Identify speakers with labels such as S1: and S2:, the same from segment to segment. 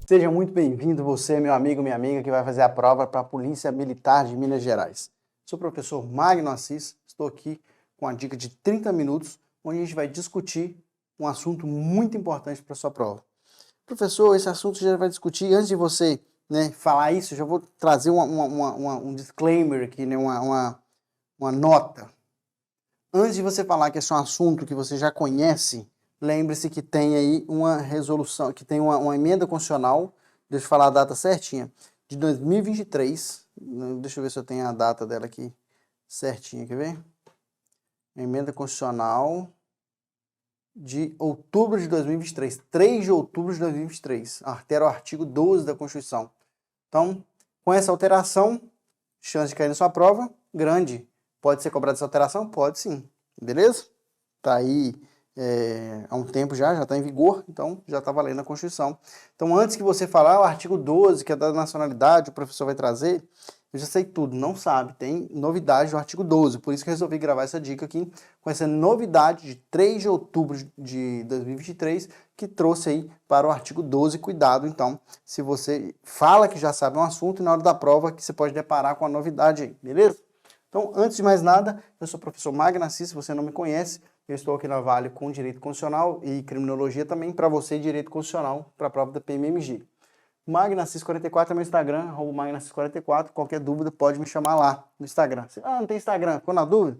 S1: Seja muito bem-vindo, você, meu amigo, minha amiga, que vai fazer a prova para a Polícia Militar de Minas Gerais. Sou o professor Magno Assis, estou aqui com a dica de 30 minutos, onde a gente vai discutir um assunto muito importante para a sua prova. Professor, esse assunto já vai discutir, antes de você falar isso, eu já vou trazer um disclaimer aqui, uma nota. Antes de você falar que esse é um assunto que você já conhece, lembre-se que tem aí uma resolução, que tem uma emenda constitucional, deixa eu falar a data certinha, de 2023, deixa eu ver se eu tenho a data dela aqui certinha, quer ver? Emenda constitucional de outubro de 2023, 3 de outubro de 2023, altera o artigo 12 da Constituição. Então, com essa alteração, chance de cair na sua prova, grande. Pode ser cobrada essa alteração? Pode sim, beleza? Tá aí há um tempo já está em vigor, então já está valendo a Constituição. Então, antes que você falar o artigo 12, que é da nacionalidade, o professor vai trazer, eu já sei tudo, não sabe, tem novidade do artigo 12, por isso que eu resolvi gravar essa dica aqui, com essa novidade de 3 de outubro de 2023, que trouxe aí para o artigo 12, cuidado então, se você fala que já sabe um assunto, e na hora da prova que você pode deparar com a novidade aí, beleza? Então, antes de mais nada, eu sou o professor Magno Assis, se você não me conhece, eu estou aqui na Vale com Direito Constitucional e Criminologia também, para você, Direito Constitucional, para a prova da PMMG. Magno Assis 44 é meu Instagram, Magno Assis 44, qualquer dúvida pode me chamar lá no Instagram. Não tem Instagram, ficou na dúvida?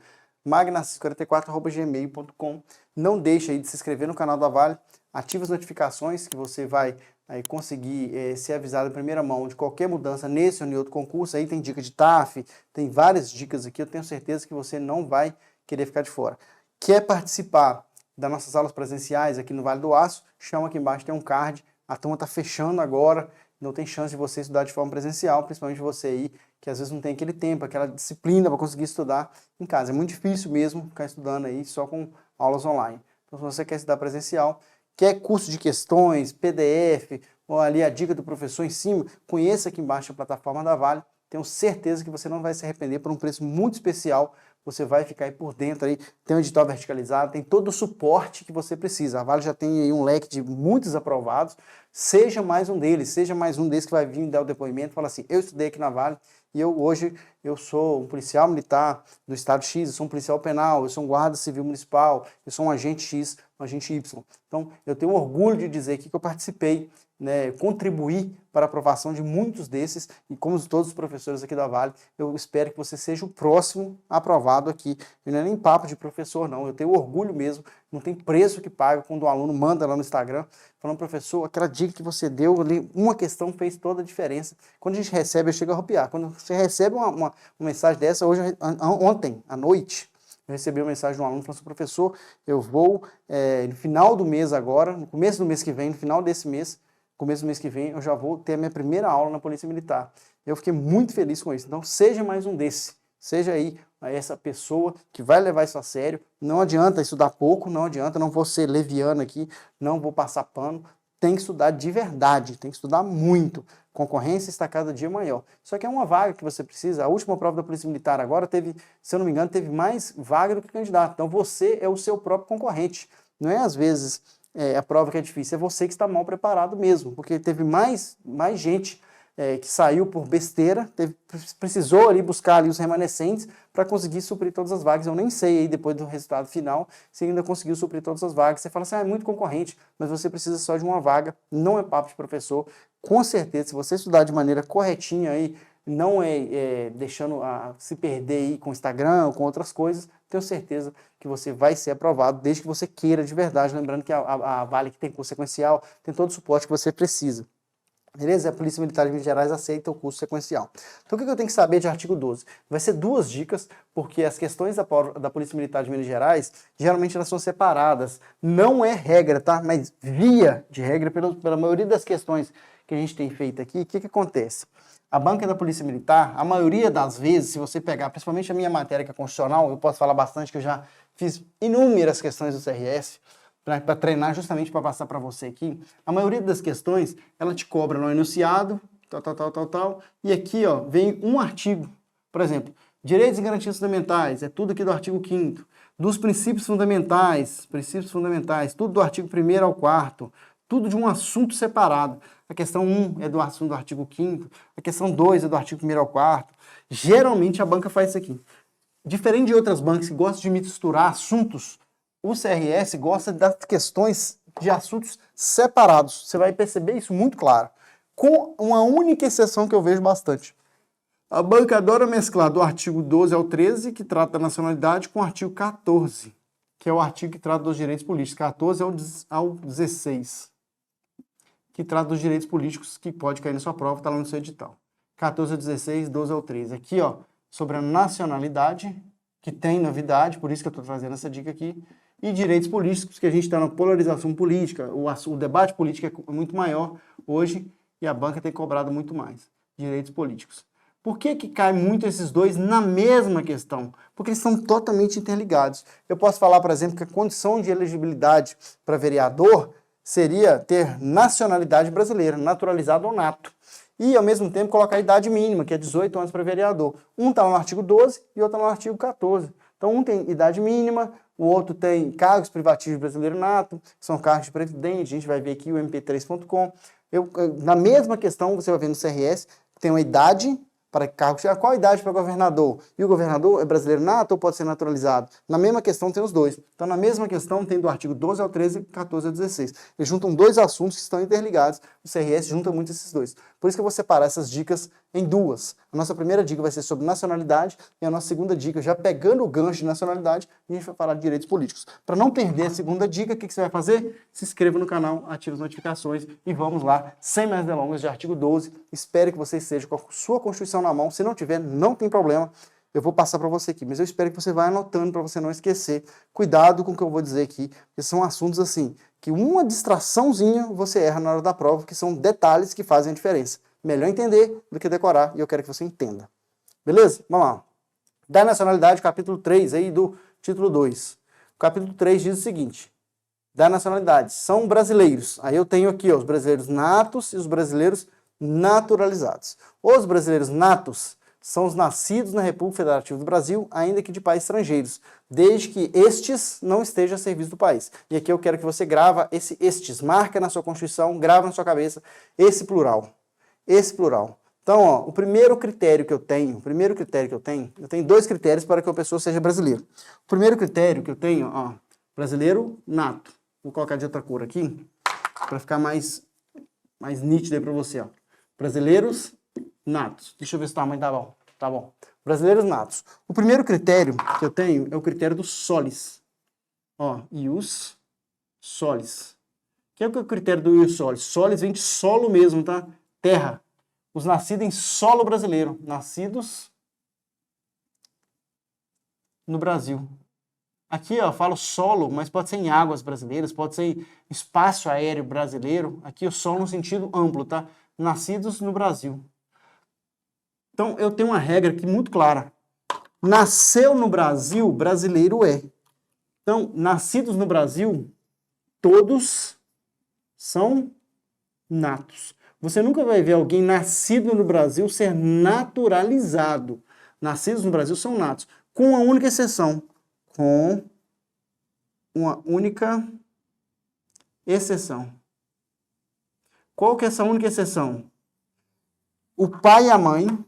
S1: magnoassis44@gmail.com. Não deixe aí de se inscrever no canal da Vale, ative as notificações que você vai aí conseguir ser avisado em primeira mão de qualquer mudança nesse ou em outro concurso. Aí tem dica de TAF, tem várias dicas aqui, eu tenho certeza que você não vai querer ficar de fora. Quer participar das nossas aulas presenciais aqui no Vale do Aço? Chama aqui embaixo, tem um card. A turma está fechando agora, não tem chance de você estudar de forma presencial, principalmente você aí, que às vezes não tem aquele tempo, aquela disciplina para conseguir estudar em casa. É muito difícil mesmo ficar estudando aí só com aulas online. Então, se você quer estudar presencial, quer curso de questões, PDF, ou ali a dica do professor em cima, conheça aqui embaixo a plataforma da Vale. Tenho certeza que você não vai se arrepender, por um preço muito especial. Você vai ficar aí por dentro, aí, tem um edital verticalizado, tem todo o suporte que você precisa. A Vale já tem aí um leque de muitos aprovados, seja mais um deles, seja mais um desses que vai vir dar o depoimento, fala assim, eu estudei aqui na Vale e hoje eu sou um policial militar do estado X, eu sou um policial penal, eu sou um guarda civil municipal, eu sou um agente X, um agente Y. Então, eu tenho orgulho de dizer aqui que eu participei, contribuir para a aprovação de muitos desses, e como todos os professores aqui da Vale, eu espero que você seja o próximo aprovado aqui. E não é nem papo de professor, não, eu tenho orgulho mesmo, não tem preço que paga quando um aluno manda lá no Instagram, falando, professor, aquela dica que você deu ali, uma questão fez toda a diferença. Quando a gente recebe, eu chego a arrepiar. Quando você recebe uma mensagem dessa, ontem, à noite, eu recebi uma mensagem de um aluno falando assim, professor, eu vou, no final do mês agora, no começo do mês que vem, no final desse mês, começo do mês que vem, eu já vou ter a minha primeira aula na Polícia Militar. Eu fiquei muito feliz com isso. Então, seja mais um desse. Seja aí essa pessoa que vai levar isso a sério. Não adianta estudar pouco, não adianta, não vou ser leviano aqui, não vou passar pano. Tem que estudar de verdade, tem que estudar muito. Concorrência está cada dia maior. Só que é uma vaga que você precisa. A última prova da Polícia Militar agora teve, se eu não me engano, teve mais vaga do que candidato. Então, você é o seu próprio concorrente. Não é, às vezes, a prova que é difícil, é você que está mal preparado mesmo, porque teve mais gente que saiu por besteira, precisou ali buscar ali os remanescentes para conseguir suprir todas as vagas. Eu nem sei aí depois do resultado final se ainda conseguiu suprir todas as vagas. Você fala assim, é muito concorrente, mas você precisa só de uma vaga, não é papo de professor. Com certeza, se você estudar de maneira corretinha aí, não deixando se perder aí com o Instagram ou com outras coisas, tenho certeza que você vai ser aprovado, desde que você queira de verdade. Lembrando que a Vale, que tem curso sequencial, tem todo o suporte que você precisa. Beleza? A Polícia Militar de Minas Gerais aceita o curso sequencial. Então, o que eu tenho que saber de artigo 12? Vai ser 2 dicas, porque as questões da Polícia Militar de Minas Gerais, geralmente elas são separadas. Não é regra, tá? Mas via de regra, pela maioria das questões que a gente tem feito aqui, o que acontece? A banca da Polícia Militar, a maioria das vezes, se você pegar, principalmente a minha matéria que é constitucional, eu posso falar bastante que eu já fiz inúmeras questões do CRS, para treinar justamente para passar para você aqui, a maioria das questões, ela te cobra no enunciado, tal, e aqui ó, vem um artigo, por exemplo, direitos e garantias fundamentais, é tudo aqui do artigo 5º, dos princípios fundamentais, tudo do artigo 1º ao 4º, tudo de um assunto separado. A questão 1 é do assunto do artigo 5º, a questão 2 é do artigo 1º ao 4º. Geralmente a banca faz isso aqui. Diferente de outras bancas que gostam de misturar assuntos, o CRS gosta das questões de assuntos separados. Você vai perceber isso muito claro. Com uma única exceção que eu vejo bastante. A banca adora mesclar do artigo 12 ao 13, que trata da nacionalidade, com o artigo 14, que é o artigo que trata dos direitos políticos. 14 ao 16, que trata dos direitos políticos, que pode cair na sua prova, está lá no seu edital. 14 ao 16, 12 ao 13. Aqui, ó, sobre a nacionalidade, que tem novidade, por isso que eu estou trazendo essa dica aqui, e direitos políticos, porque a gente está na polarização política, o debate político é muito maior hoje, e a banca tem cobrado muito mais. Direitos políticos. Por que cai muito esses dois na mesma questão? Porque eles são totalmente interligados. Eu posso falar, por exemplo, que a condição de elegibilidade para vereador seria ter nacionalidade brasileira, naturalizado ou nato. E, ao mesmo tempo, colocar a idade mínima, que é 18 anos para vereador. Um está no artigo 12 e outro está no artigo 14. Então, um tem idade mínima, o outro tem cargos privativos brasileiro nato, que são cargos de previdente, a gente vai ver aqui o mp3.com. Na mesma questão, você vai ver no CRS, tem uma idade para cargo. Qual a idade para governador? E o governador é brasileiro nato ou pode ser naturalizado? Na mesma questão tem os dois. Então, na mesma questão tem do artigo 12 ao 13 e 14 ao 16. Eles juntam dois assuntos que estão interligados. O CRS junta muito esses dois. Por isso que eu vou separar essas dicas em duas. A nossa primeira dica vai ser sobre nacionalidade e a nossa segunda dica, já pegando o gancho de nacionalidade, a gente vai falar de direitos políticos. Para não perder a segunda dica, o que você vai fazer? Se inscreva no canal, ative as notificações e vamos lá, sem mais delongas, de artigo 12. Espero que você esteja com a sua Constituição na mão. Se não tiver, não tem problema. Eu vou passar para você aqui, mas eu espero que você vá anotando para você não esquecer. Cuidado com o que eu vou dizer aqui, porque são assuntos assim, que uma distraçãozinha você erra na hora da prova, que são detalhes que fazem a diferença. Melhor entender do que decorar, e eu quero que você entenda. Beleza? Vamos lá. Da nacionalidade, capítulo 3 aí do título 2. O capítulo 3 diz o seguinte: da nacionalidade, são brasileiros. Aí eu tenho aqui ó, os brasileiros natos e os brasileiros naturalizados. Os brasileiros natos são os nascidos na República Federativa do Brasil, ainda que de países estrangeiros, desde que estes não estejam a serviço do país. E aqui eu quero que você grava esse estes, marca na sua Constituição, grava na sua cabeça esse plural. Esse plural. Então, ó, o primeiro critério que eu tenho, eu tenho dois critérios para que a pessoa seja brasileiro. O primeiro critério que eu tenho, ó, brasileiro nato. Vou colocar de outra cor aqui, para ficar mais nítido aí para você, ó. Brasileiros natos. Deixa eu ver se o tamanho tá bom. Tá bom. Brasileiros natos. O primeiro critério que eu tenho é o critério do solis. Ó, ius solis. O que é o critério do ius solis? Solis vem de solo mesmo, tá? Terra. Os nascidos em solo brasileiro. Nascidos no Brasil. Aqui, ó, eu falo solo, mas pode ser em águas brasileiras, pode ser em espaço aéreo brasileiro. Aqui o solo no sentido amplo, tá? Nascidos no Brasil. Então, eu tenho uma regra aqui muito clara. Nasceu no Brasil, brasileiro é. Então, nascidos no Brasil, todos são natos. Você nunca vai ver alguém nascido no Brasil ser naturalizado. Nascidos no Brasil são natos. Com uma única exceção. Com uma única exceção. Qual que é essa única exceção? O pai e a mãe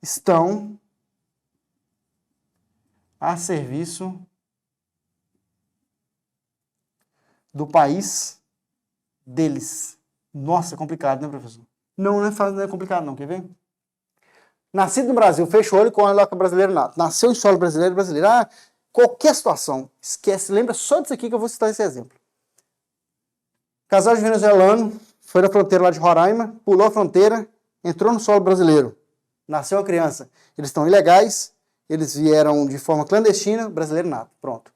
S1: estão a serviço do país deles. Nossa, é complicado, né, professor? Não é complicado não, quer ver? Nascido no Brasil, fecha o olho e corre lá com o brasileiro nato. Nasceu em solo brasileiro. Ah, qualquer situação, esquece, lembra só disso aqui que eu vou citar esse exemplo. Casal de venezuelano, foi na fronteira lá de Roraima, pulou a fronteira, entrou no solo brasileiro. Nasceu a criança. Eles estão ilegais, eles vieram de forma clandestina, brasileiro nato, pronto.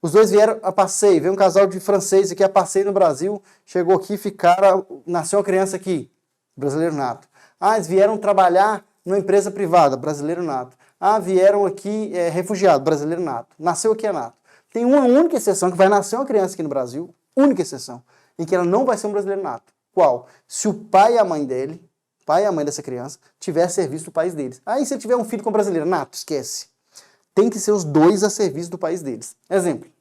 S1: Os dois vieram a passeio, veio um casal de francês aqui a passeio no Brasil, chegou aqui, ficaram, nasceu a criança aqui, brasileiro nato. Ah, eles vieram trabalhar numa empresa privada, brasileiro nato. Ah, vieram aqui refugiado, brasileiro nato. Nasceu aqui é nato. Tem uma única exceção, que vai nascer uma criança aqui no Brasil, única exceção, em que ela não vai ser um brasileiro nato. Qual? Se o pai e a mãe dele, pai e a mãe dessa criança, tiver serviço do país deles. Aí se ele tiver um filho com brasileiro nato, esquece. tem que ser os dois a serviço do país deles. Exemplo.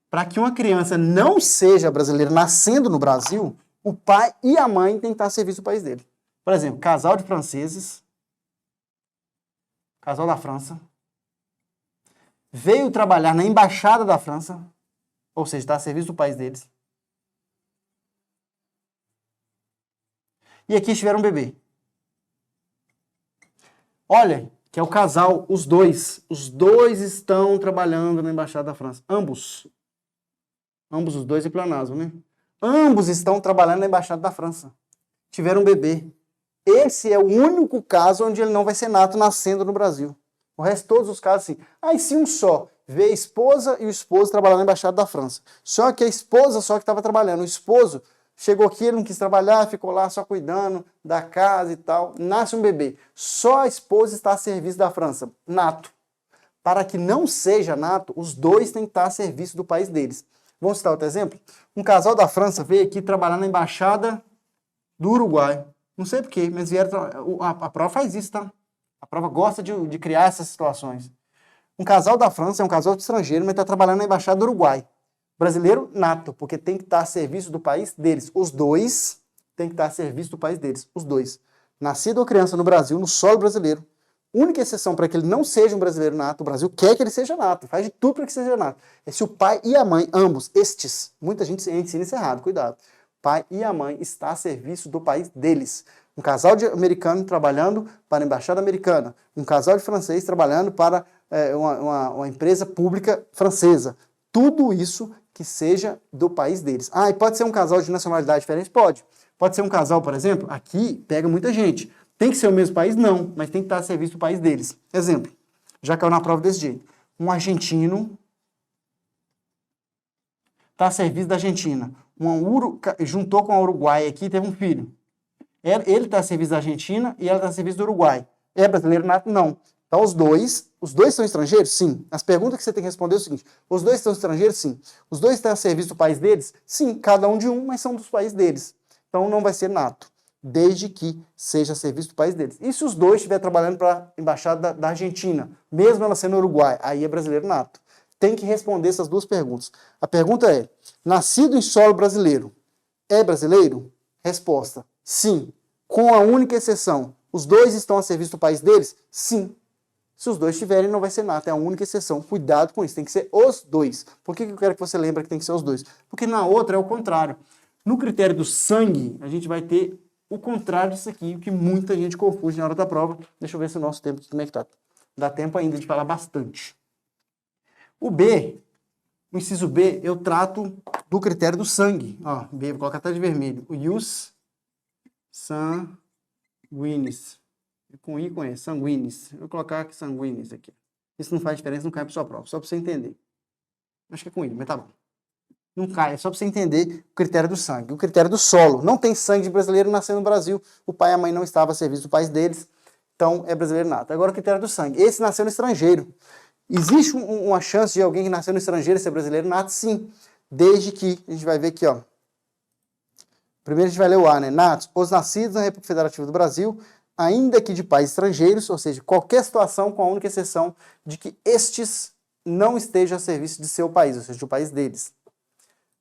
S1: Para que uma criança não seja brasileira nascendo no Brasil, o pai e a mãe têm que estar a serviço do país dele. Por exemplo, casal de franceses, casal da França, veio trabalhar na embaixada da França, ou seja, está a serviço do país deles. E aqui tiveram um bebê. Olha, que é o casal, os dois estão trabalhando na embaixada da França. Ambos os dois é pleonasmo, né? Ambos estão trabalhando na embaixada da França. Tiveram um bebê. Esse é o único caso onde ele não vai ser nato nascendo no Brasil. O resto, todos os casos, assim. Aí se um só vê a esposa e o esposo trabalhando na embaixada da França. Só que a esposa só que estava trabalhando. O esposo chegou aqui, ele não quis trabalhar, ficou lá só cuidando da casa e tal. Nasce um bebê. Só a esposa está a serviço da França. Nato. Para que não seja nato, os dois têm que estar a serviço do país deles. Vamos citar outro exemplo? Um casal da França veio aqui trabalhar na embaixada do Uruguai. Não sei porquê, mas vieram. A prova faz isso, tá? A prova gosta de criar essas situações. Um casal da França é um casal de estrangeiro, mas está trabalhando na embaixada do Uruguai. Brasileiro nato, porque tem que estar a serviço do país deles. Os dois têm que estar a serviço do país deles. Os dois. Nascido ou criança no Brasil, no solo brasileiro. Única exceção para que ele não seja um brasileiro nato, o Brasil quer que ele seja nato, faz de tudo para que seja nato. É se o pai e a mãe, ambos, muita gente ensina isso errado, cuidado. Pai e a mãe está a serviço do país deles. Um casal de americano trabalhando para a embaixada americana. Um casal de francês trabalhando para uma empresa pública francesa. Tudo isso que seja do país deles. Ah, e pode ser um casal de nacionalidade diferente? Pode. Pode ser um casal, por exemplo, aqui pega muita gente. Tem que ser o mesmo país? Não, mas tem que estar a serviço do país deles. Exemplo, já caiu na prova desse jeito. Um argentino está a serviço da Argentina. Juntou com a Uruguai aqui e teve um filho. Ele está a serviço da Argentina e ela está a serviço do Uruguai. É brasileiro nato? Não. Então os dois são estrangeiros? Sim. As perguntas que você tem que responder é o seguinte: os dois são estrangeiros? Sim. Os dois estão a serviço do país deles? Sim. Cada um de um, mas são dos países deles. Então não vai ser nato, desde que seja a serviço do país deles. E se os dois estiverem trabalhando para a embaixada da Argentina, mesmo ela sendo Uruguai, aí é brasileiro nato. Tem que responder essas duas perguntas. A pergunta é: nascido em solo brasileiro, é brasileiro? Resposta: sim. Com a única exceção, os dois estão a serviço do país deles? Sim. Se os dois tiverem, não vai ser nato, é a única exceção. Cuidado com isso, tem que ser os dois. Por que eu quero que você lembre que tem que ser os dois? Porque na outra é o contrário. No critério do sangue, a gente vai ter o contrário disso aqui, o que muita gente confunde na hora da prova. Deixa eu ver se o nosso tempo como é que tá. Dá tempo ainda de falar bastante. O B, o inciso B, eu trato do critério do sangue. Ó, B, vou colocar até de vermelho. O ius sanguinis. Com I com E, sanguinis. Eu vou colocar aqui sanguinis aqui. Isso não faz diferença, não cai para sua prova, só para você entender. Acho que é com I, mas tá bom. Não cai, é só para você entender o critério do sangue. O critério do solo. Não tem sangue de brasileiro nascendo no Brasil. O pai e a mãe não estavam a serviço do país deles. Então, é brasileiro nato. Agora, o critério do sangue. Esse nasceu no estrangeiro. Existe uma chance de alguém que nasceu no estrangeiro ser brasileiro nato? Sim. Desde que, a gente vai ver aqui, ó. Primeiro a gente vai ler o A, né? Natos, os nascidos na República Federativa do Brasil, ainda que de pais estrangeiros, ou seja, qualquer situação, com a única exceção de que estes não estejam a serviço de seu país, ou seja, do país deles.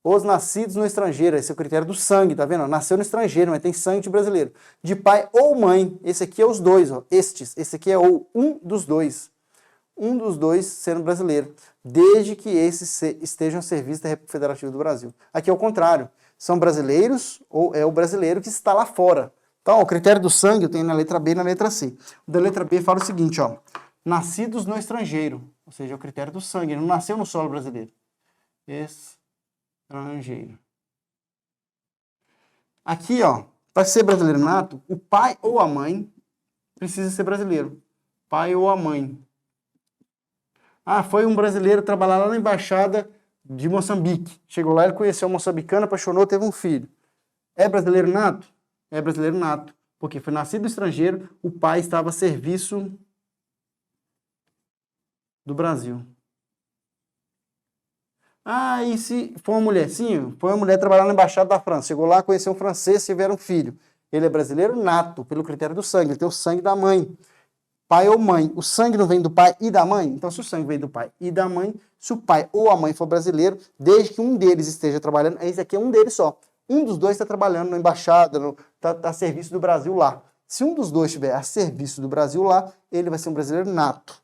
S1: Os nascidos no estrangeiro, esse é o critério do sangue, tá vendo? Nasceu no estrangeiro, mas tem sangue de brasileiro. De pai ou mãe, esse aqui é os dois, ó, esse aqui é um dos dois. Um dos dois sendo brasileiro, desde que esses estejam a serviço da República Federativa do Brasil. Aqui é o contrário, são brasileiros ou é o brasileiro que está lá fora. Então, ó, o critério do sangue eu tenho na letra B e na letra C. O da letra B fala o seguinte, ó, nascidos no estrangeiro, ou seja, é o critério do sangue, ele não nasceu no solo brasileiro. Estrangeiro. Aqui, ó, para ser brasileiro nato, o pai ou a mãe precisa ser brasileiro. Pai ou a mãe. Ah, foi um brasileiro trabalhar lá na embaixada de Moçambique. Chegou lá, ele conheceu uma moçambicana, apaixonou, teve um filho. É brasileiro nato? É brasileiro nato. Porque foi nascido estrangeiro, o pai estava a serviço do Brasil. Ah, e se for uma mulher? Sim, foi uma mulher trabalhar na embaixada da França. Chegou lá, conheceu um francês, tiveram um filho. Ele é brasileiro nato, pelo critério do sangue. Ele tem o sangue da mãe. pai ou mãe. O sangue não vem do pai e da mãe? Então, se o sangue vem do pai e da mãe, se o pai ou a mãe for brasileiro, desde que um deles esteja trabalhando, esse aqui é um deles só. Um dos dois está trabalhando na embaixada, está a serviço do Brasil lá. Se um dos dois estiver a serviço do Brasil lá, ele vai ser um brasileiro nato.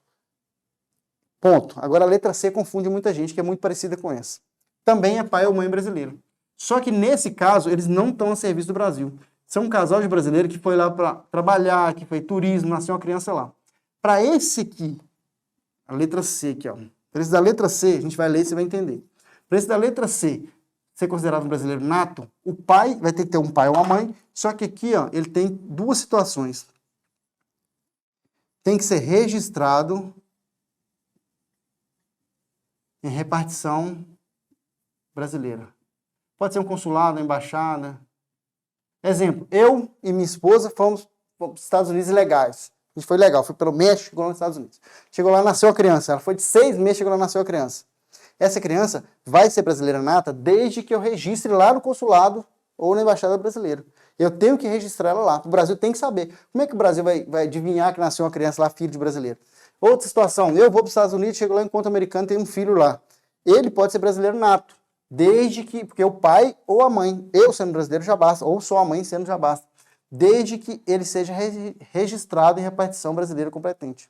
S1: Ponto. Agora a letra C confunde muita gente, que é muito parecida com essa. Também é pai ou mãe brasileiro. Só que nesse caso, eles não estão a serviço do Brasil. São um casal de brasileiro que foi lá para trabalhar, que foi turismo, nasceu uma criança lá. Para esse aqui, a letra C aqui, ó. Para esse da letra C, a gente vai ler e você vai entender. Para esse da letra C ser considerado um brasileiro nato, o pai vai ter que ter um pai ou uma mãe, só que aqui, ó, ele tem duas situações. Tem que ser registrado em repartição brasileira. Pode ser um consulado, uma embaixada. Exemplo, eu e minha esposa fomos para os Estados Unidos legais. A gente foi legal, foi pelo México, chegou nos Estados Unidos. Chegou lá, nasceu a criança. Ela foi de 6 meses, chegou lá, nasceu a criança. Essa criança vai ser brasileira nata desde que eu registre lá no consulado ou na embaixada brasileira. Eu tenho que registrar ela lá. O Brasil tem que saber. Como é que o Brasil vai adivinhar que nasceu uma criança lá, filho de brasileiro? Outra situação, eu vou para os Estados Unidos, chego lá, encontro americano, tem um filho lá. Ele pode ser brasileiro nato. Desde que, porque o pai ou a mãe, eu sendo brasileiro já basta, ou só a mãe sendo já basta, desde que ele seja registrado em repartição brasileira competente.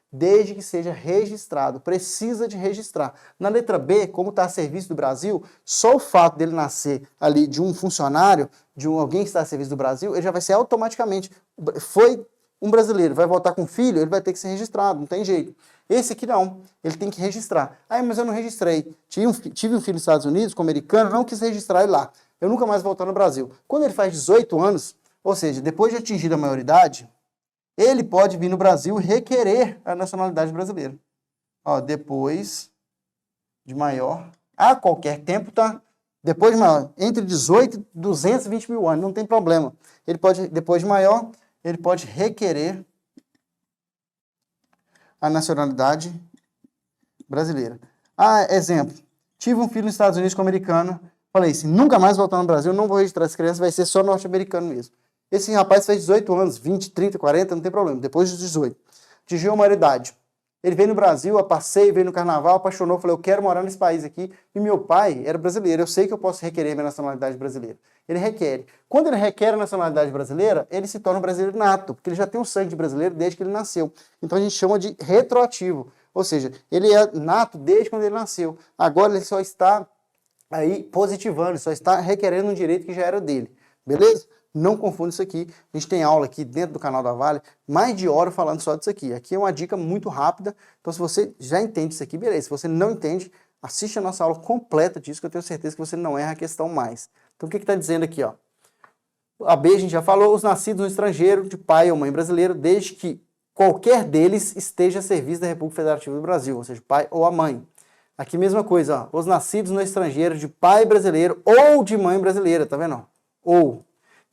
S1: Desde que seja registrado, precisa de registrar. Na letra B, como está a serviço do Brasil, só o fato dele nascer ali de um funcionário, de alguém que está a serviço do Brasil, ele já vai ser automaticamente, foi um brasileiro, vai voltar com filho, ele vai ter que ser registrado, não tem jeito. Esse aqui não, ele tem que registrar. Ah, mas eu não registrei. Tive um filho nos Estados Unidos, com americano, não quis registrar ele lá. Eu nunca mais vou voltar no Brasil. Quando ele faz 18 anos, ou seja, depois de atingir a maioridade, ele pode vir no Brasil e requerer a nacionalidade brasileira. Ó, depois de maior, a qualquer tempo, tá? Depois de maior, entre 18 e 220 mil anos, não tem problema. Ele pode, depois de maior, ele pode requerer a nacionalidade brasileira. Ah, exemplo, tive um filho nos Estados Unidos com americano, falei, se nunca mais voltar no Brasil, não vou registrar essa criança, vai ser só norte-americano mesmo. Esse rapaz fez 18 anos, 20, 30, 40, não tem problema, depois dos 18. Atingiu a maioridade. Ele veio no Brasil, a passeio, veio no carnaval, apaixonou, falou, eu quero morar nesse país aqui. E meu pai era brasileiro, eu sei que eu posso requerer minha nacionalidade brasileira. Ele requer. Quando ele requer a nacionalidade brasileira, ele se torna um brasileiro nato, porque ele já tem um sangue de brasileiro desde que ele nasceu. Então a gente chama de retroativo. Ou seja, ele é nato desde quando ele nasceu. Agora ele só está aí positivando, só está requerendo um direito que já era dele. Beleza? Não confunda isso aqui. A gente tem aula aqui dentro do canal da Vale, mais de hora falando só disso aqui. Aqui é uma dica muito rápida. Então, se você já entende isso aqui, beleza. Se você não entende, assiste a nossa aula completa disso, que eu tenho certeza que você não erra a questão mais. Então, o que está dizendo aqui? Ó? A B a gente já falou, os nascidos no estrangeiro, de pai ou mãe brasileiro, desde que qualquer deles esteja a serviço da República Federativa do Brasil, ou seja, pai ou a mãe. Aqui mesma coisa, ó, os nascidos no estrangeiro, de pai brasileiro ou de mãe brasileira, tá vendo? Ou,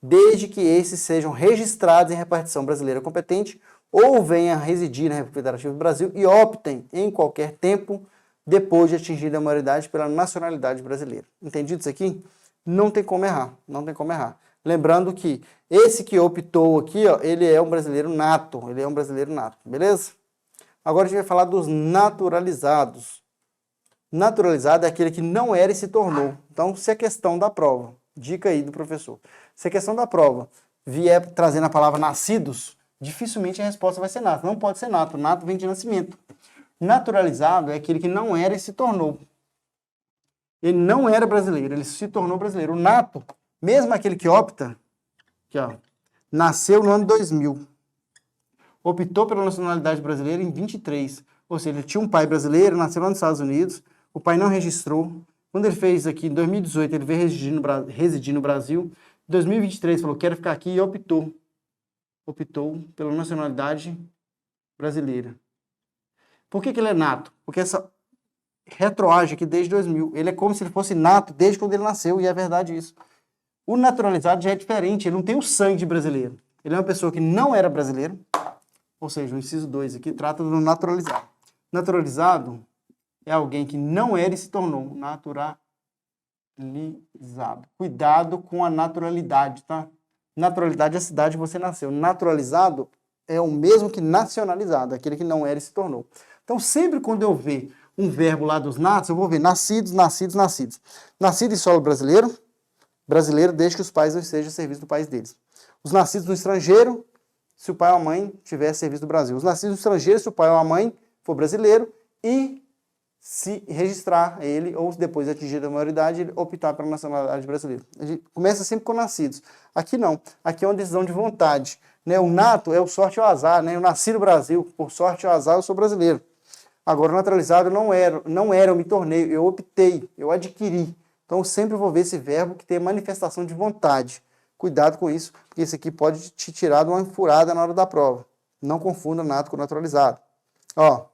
S1: desde que esses sejam registrados em repartição brasileira competente ou venham a residir na República Federativa do Brasil e optem em qualquer tempo depois de atingir a maioridade pela nacionalidade brasileira. Entendido isso aqui? Não tem como errar, não tem como errar. Lembrando que esse que optou aqui, ó, ele é um brasileiro nato, beleza? Agora a gente vai falar dos naturalizados. Naturalizado é aquele que não era e se tornou. Então, se é questão da prova, dica aí do professor. Se a questão da prova vier trazendo a palavra nascidos, dificilmente a resposta vai ser nato. Não pode ser nato. Nato vem de nascimento. Naturalizado é aquele que não era e se tornou. Ele não era brasileiro, ele se tornou brasileiro. O nato, mesmo aquele que opta, aqui, ó, nasceu no ano 2000. Optou pela nacionalidade brasileira em 23. Ou seja, ele tinha um pai brasileiro, nasceu lá nos Estados Unidos, o pai não registrou. Quando ele fez aqui, em 2018, ele veio residir no Brasil. Em 2023, falou, quero ficar aqui e optou pela nacionalidade brasileira. Por que ele é nato? Porque essa retroage aqui desde 2000. Ele é como se ele fosse nato desde quando ele nasceu, e é verdade isso. O naturalizado já é diferente, ele não tem o sangue de brasileiro. Ele é uma pessoa que não era brasileiro, ou seja, o inciso 2 aqui trata do naturalizado. Naturalizado é alguém que não era e se tornou naturalizado. Cuidado com a naturalidade, tá? Naturalidade é a cidade que você nasceu. Naturalizado é o mesmo que nacionalizado, aquele que não era e se tornou. Então, sempre quando eu ver um verbo lá dos natos, eu vou ver nascidos, nascidos, nascidos. Nascido em solo brasileiro, brasileiro desde que os pais não estejam a serviço do país deles. Os nascidos no estrangeiro, se o pai ou a mãe tiver a serviço do Brasil. Os nascidos no estrangeiro, se o pai ou a mãe for brasileiro e se registrar ele, ou depois de atingir a maioridade, ele optar pela nacionalidade brasileira. A gente começa sempre com nascidos. Aqui não. Aqui é uma decisão de vontade. Né? O nato é o sorte ou azar. Né? Eu nasci no Brasil, por sorte ou azar, eu sou brasileiro. Agora, o naturalizado não era, eu me tornei, eu optei, eu adquiri. Então, eu sempre vou ver esse verbo que tem manifestação de vontade. Cuidado com isso, porque isso aqui pode te tirar de uma furada na hora da prova. Não confunda nato com naturalizado. Ó,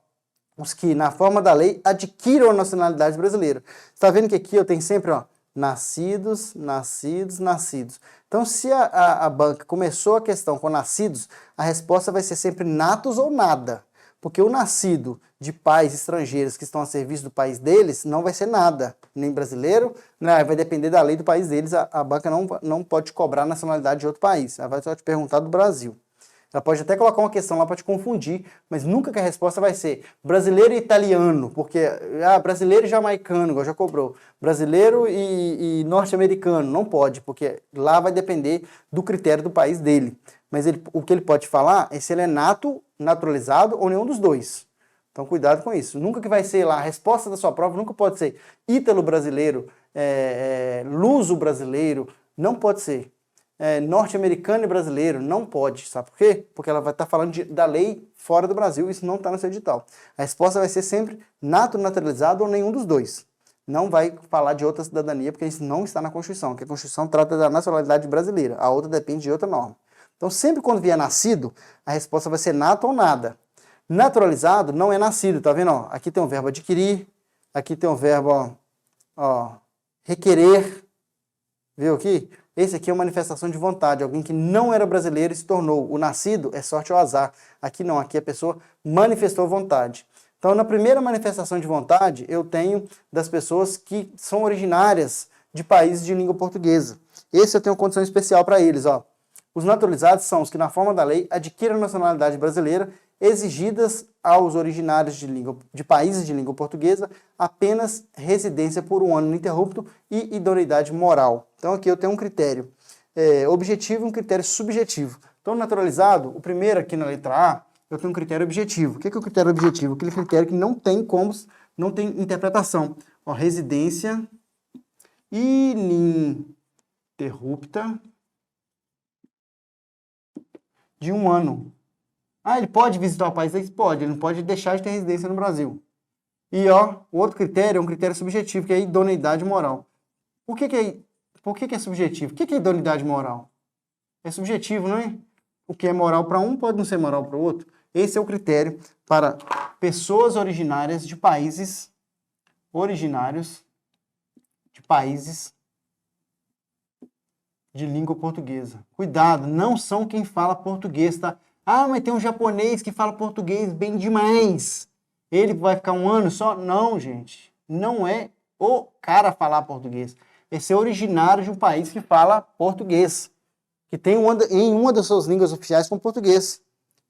S1: os que, na forma da lei, adquiram a nacionalidade brasileira. Você está vendo que aqui eu tenho sempre, ó, nascidos, nascidos, nascidos. Então, se a banca começou a questão com nascidos, a resposta vai ser sempre natos ou nada. Porque o nascido de pais estrangeiros que estão a serviço do país deles não vai ser nada, nem brasileiro, né? Vai depender da lei do país deles, a banca não pode cobrar a nacionalidade de outro país, ela vai só te perguntar do Brasil. Ela pode até colocar uma questão lá para te confundir, mas nunca que a resposta vai ser brasileiro e italiano, porque brasileiro e jamaicano, igual já cobrou. Brasileiro e norte-americano, não pode, porque lá vai depender do critério do país dele. Mas o que ele pode falar é se ele é nato, naturalizado ou nenhum dos dois. Então cuidado com isso. Nunca que vai ser lá, a resposta da sua prova nunca pode ser ítalo-brasileiro, luso-brasileiro, não pode ser. Norte-americano e brasileiro, não pode, sabe por quê? Porque ela vai estar falando da lei fora do Brasil, isso não está no seu edital. A resposta vai ser sempre nato, naturalizado ou nenhum dos dois. Não vai falar de outra cidadania, porque isso não está na Constituição, que a Constituição trata da nacionalidade brasileira, a outra depende de outra norma. Então sempre quando vier nascido, a resposta vai ser nato ou nada. Naturalizado não é nascido, tá vendo? Ó, aqui tem um verbo adquirir, aqui tem um verbo requerer, viu aqui? Esse aqui é uma manifestação de vontade, alguém que não era brasileiro e se tornou. O nascido é sorte ou azar. Aqui não, aqui a pessoa manifestou vontade. Então, na primeira manifestação de vontade, eu tenho das pessoas que são originárias de países de língua portuguesa. Esse eu tenho condição especial para eles. Ó. Os naturalizados são os que, na forma da lei, adquirem a nacionalidade brasileira, exigidas aos originários de países de língua portuguesa apenas residência por um ano ininterrupto e idoneidade moral. Então aqui eu tenho um critério objetivo e um critério subjetivo. Então naturalizado, o primeiro aqui na letra A, eu tenho um critério objetivo. O que é o critério objetivo? Aquele critério que não tem interpretação. Ó, residência ininterrupta de um ano. Ele pode visitar o país? Pode, ele não pode deixar de ter residência no Brasil. E o outro critério é um critério subjetivo, que é a idoneidade moral. Por que é subjetivo? O que é idoneidade moral? É subjetivo, não é? O que é moral para um pode não ser moral para o outro. Esse é o critério para pessoas originárias de países de língua portuguesa. Cuidado, não são quem fala português, tá? Mas tem um japonês que fala português bem demais. Ele vai ficar um ano só? Não, gente. Não é o cara falar português. Esse é originário de um país que fala português. Que tem em uma das suas línguas oficiais com português.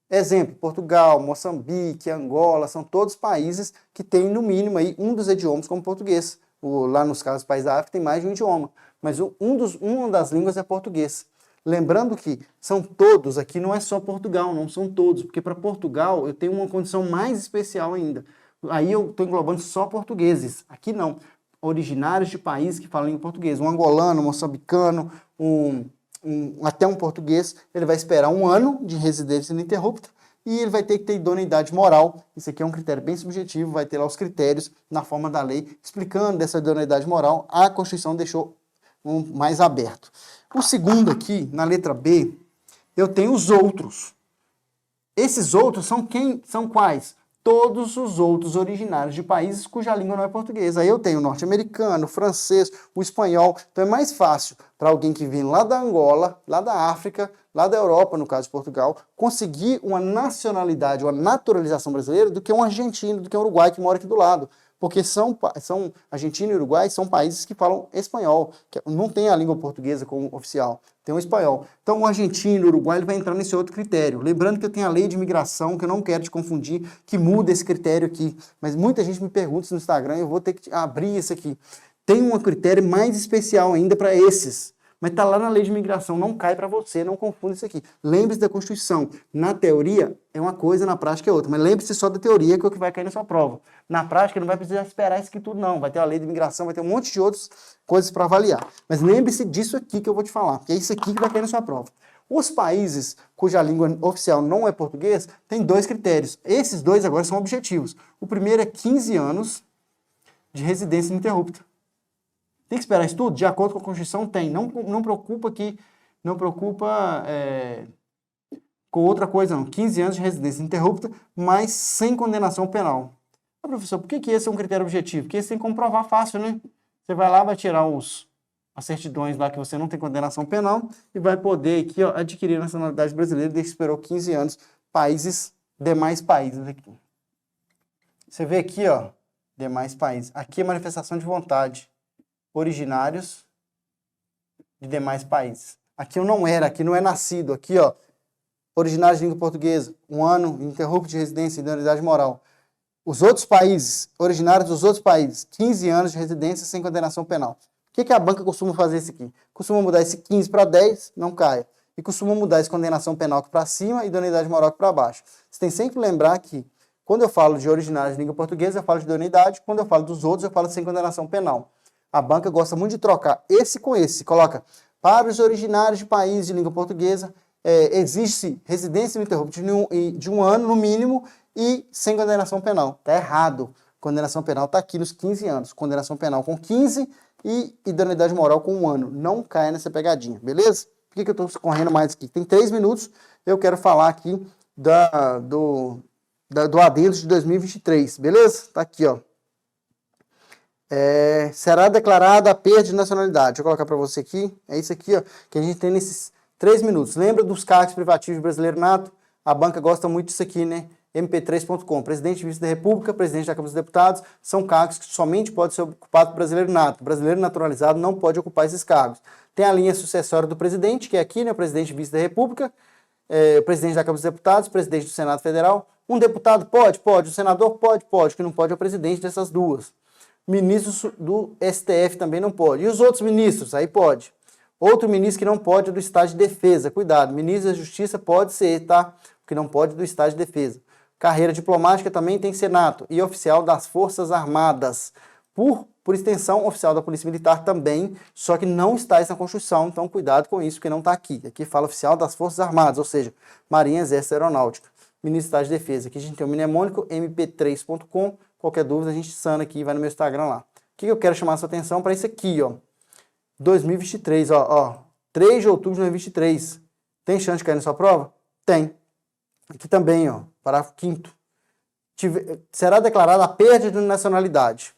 S1: Exemplo, Portugal, Moçambique, Angola, são todos países que têm, no mínimo, aí, um dos idiomas como português. Lá nos casos dos países da África tem mais de um idioma. Mas uma das línguas é português. Lembrando que são todos, aqui não é só Portugal, não são todos, porque para Portugal eu tenho uma condição mais especial ainda. Aí eu estou englobando só portugueses, aqui não. Originários de países que falam em português, um angolano, um moçambicano, até um português, ele vai esperar um ano de residência ininterrupta e ele vai ter que ter idoneidade moral. Isso aqui é um critério bem subjetivo, vai ter lá os critérios na forma da lei, explicando dessa idoneidade moral, a Constituição deixou mais aberto. O segundo aqui, na letra B, eu tenho os outros. Esses outros são quais? Todos os outros originários de países cuja língua não é portuguesa. Aí eu tenho o norte-americano, o francês, o espanhol. Então é mais fácil para alguém que vem lá da Angola, lá da África, lá da Europa, no caso de Portugal, conseguir uma nacionalidade, uma naturalização brasileira do que um argentino, do que um uruguai que mora aqui do lado. porque são Argentina e Uruguai são países que falam espanhol, que não tem a língua portuguesa como oficial, tem o espanhol. Então o argentino e o Uruguai ele vai entrar nesse outro critério. Lembrando que eu tenho a lei de imigração, que eu não quero te confundir, que muda esse critério aqui. Mas muita gente me pergunta isso no Instagram, eu vou ter que abrir isso aqui. Tem um critério mais especial ainda para esses. Mas está lá na lei de imigração, não cai para você, não confunda isso aqui. Lembre-se da Constituição. Na teoria é uma coisa, na prática é outra. Mas lembre-se só da teoria, que é o que vai cair na sua prova. Na prática não vai precisar esperar isso aqui tudo, não. Vai ter a lei de imigração, vai ter um monte de outras coisas para avaliar. Mas lembre-se disso aqui que eu vou te falar, porque é isso aqui que vai cair na sua prova. Os países cuja língua oficial não é português, tem 2 critérios. Esses 2 agora são objetivos. O primeiro é 15 anos de residência ininterrupta. Tem que esperar isso tudo? De acordo com a Constituição, tem. Não preocupa com outra coisa, não. 15 anos de residência ininterrupta, mas sem condenação penal. Ah, professor, por que esse é um critério objetivo? Porque esse tem que comprovar fácil, né? Você vai lá, vai tirar as certidões lá que você não tem condenação penal e vai poder aqui, ó, adquirir a nacionalidade brasileira desde que esperou 15 anos. Demais países aqui. Você vê aqui, ó, demais países. Aqui é manifestação de vontade. Originários de demais países. Aqui eu não era, aqui não é nascido. Aqui, ó, originários de língua portuguesa, 1 ano ininterrupto de residência e idoneidade moral. Os outros países, originários dos outros países, 15 anos de residência sem condenação penal. O que a banca costuma fazer isso aqui? Costuma mudar esse 15 para 10, não caia. E costuma mudar essa condenação penal para cima e idoneidade moral para baixo. Você tem sempre que lembrar que, quando eu falo de originários de língua portuguesa, eu falo de idoneidade. Quando eu falo dos outros, eu falo sem condenação penal. A banca gosta muito de trocar esse com esse. Coloca, para os originários de países de língua portuguesa, existe residência ininterrupta de 1 ano, no mínimo, e sem condenação penal. Está errado. Condenação penal está aqui nos 15 anos. Condenação penal com 15 e idoneidade moral com 1 ano. Não caia nessa pegadinha, beleza? Por que eu estou correndo mais aqui? Tem 3 minutos, eu quero falar aqui do adendo de 2023, beleza? Está aqui, ó. Será declarada a perda de nacionalidade. Deixa eu colocar para você aqui. É isso aqui, ó, que a gente tem nesses 3 minutos. Lembra dos cargos privativos brasileiro nato? A banca gosta muito disso aqui, né? mp3.com. Presidente e vice da República, presidente da Câmara dos Deputados, são cargos que somente podem ser ocupados por brasileiro nato. Brasileiro naturalizado não pode ocupar esses cargos. Tem a linha sucessória do presidente, que é aqui, né? Presidente e vice da República, presidente da Câmara dos Deputados, presidente do Senado Federal. Um deputado pode? Pode. O senador pode? Pode. O que não pode é o presidente dessas duas. Ministros do STF também não pode. E os outros ministros? Aí pode. Outro ministro que não pode é do Estado de Defesa. Cuidado, ministro da Justiça pode ser, tá? O que não pode é do Estado de Defesa. Carreira diplomática também tem que ser nato. E oficial das Forças Armadas. Por extensão, oficial da Polícia Militar também, só que não está isso na Constituição, então cuidado com isso, porque não está aqui. Aqui fala oficial das Forças Armadas, ou seja, Marinha, Exército, Aeronáutica. Ministro do Estado de Defesa. Aqui a gente tem o mnemônico mp3.com. Qualquer dúvida, a gente sana aqui e vai no meu Instagram lá. O que eu quero chamar a sua atenção para isso aqui, ó. 2023, ó. 3 de outubro de 2023. Tem chance de cair na sua prova? Tem. Aqui também, ó. Parágrafo 5º. Será declarada a perda de nacionalidade.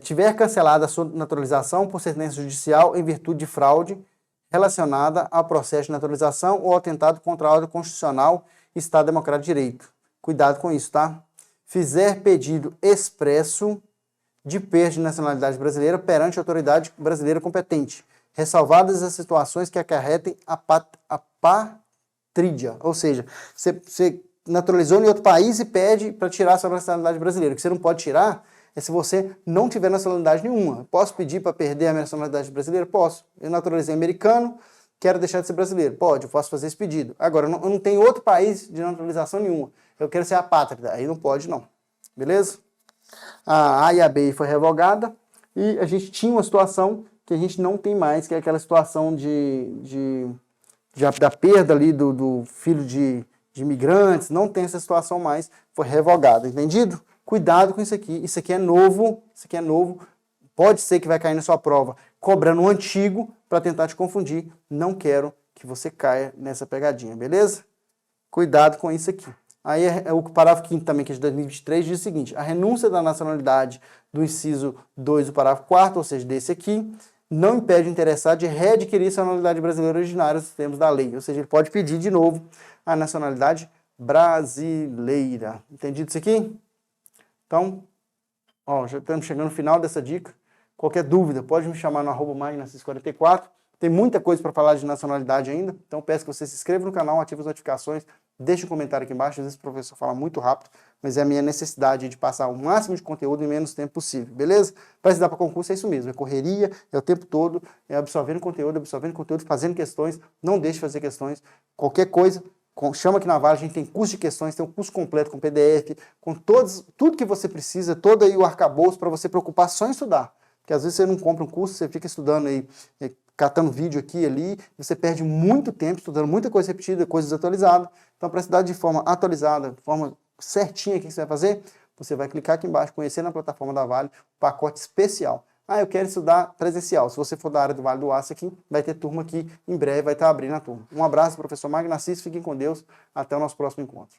S1: Tiver cancelada a sua naturalização por sentença judicial em virtude de fraude relacionada ao processo de naturalização ou atentado contra a ordem constitucional e Estado Democrático de Direito. Cuidado com isso, tá? Fizer pedido expresso de perda de nacionalidade brasileira perante a autoridade brasileira competente, ressalvadas as situações que acarretem a patrídia. Ou seja, você naturalizou em outro país e pede para tirar a sua nacionalidade brasileira. O que você não pode tirar é se você não tiver nacionalidade nenhuma. Posso pedir para perder a minha nacionalidade brasileira? Posso. Eu naturalizei americano, quero deixar de ser brasileiro. Pode, eu posso fazer esse pedido. Agora, eu não tenho outro país de naturalização nenhuma. Eu quero ser apátrida. Aí não pode, não. Beleza? A A e a B foi revogada e a gente tinha uma situação que a gente não tem mais, que é aquela situação da perda ali do filho de imigrantes. Não tem essa situação mais. Foi revogada. Entendido? Cuidado com isso aqui. Isso aqui é novo. Isso aqui é novo. Pode ser que vai cair na sua prova cobrando o antigo para tentar te confundir. Não quero que você caia nessa pegadinha, beleza? Cuidado com isso aqui. Aí o parágrafo 5º também, que é de 2023, diz o seguinte: a renúncia da nacionalidade do inciso 2 do parágrafo 4º, ou seja, desse aqui, não impede o interessado de readquirir a nacionalidade brasileira originária nos termos da lei. Ou seja, ele pode pedir de novo a nacionalidade brasileira. Entendido isso aqui? Então, ó, já estamos chegando no final dessa dica. Qualquer dúvida, pode me chamar no @magnacis44. Tem muita coisa para falar de nacionalidade ainda, então peço que você se inscreva no canal, ative as notificações, deixe um comentário aqui embaixo. Às vezes o professor fala muito rápido, mas é a minha necessidade de passar o máximo de conteúdo em menos tempo possível, beleza? Para estudar para concurso é isso mesmo, é correria, é o tempo todo, é absorvendo conteúdo, fazendo questões. Não deixe de fazer questões, qualquer coisa. Chama aqui na Vale, a gente tem curso de questões, tem um curso completo com PDF, com tudo que você precisa, todo aí o arcabouço para você preocupar só em estudar. Porque às vezes você não compra um curso, você fica estudando aí, catando vídeo aqui e ali, você perde muito tempo estudando muita coisa repetida, coisas atualizadas. Então, para estudar de forma atualizada, de forma certinha, o que você vai fazer? Você vai clicar aqui embaixo, conhecer na plataforma da Vale, o pacote especial. Ah, eu quero estudar presencial. Se você for da área do Vale do Aço aqui, vai ter turma aqui, em breve vai estar abrindo a turma. Um abraço, professor Magnacis, fiquem com Deus, até o nosso próximo encontro.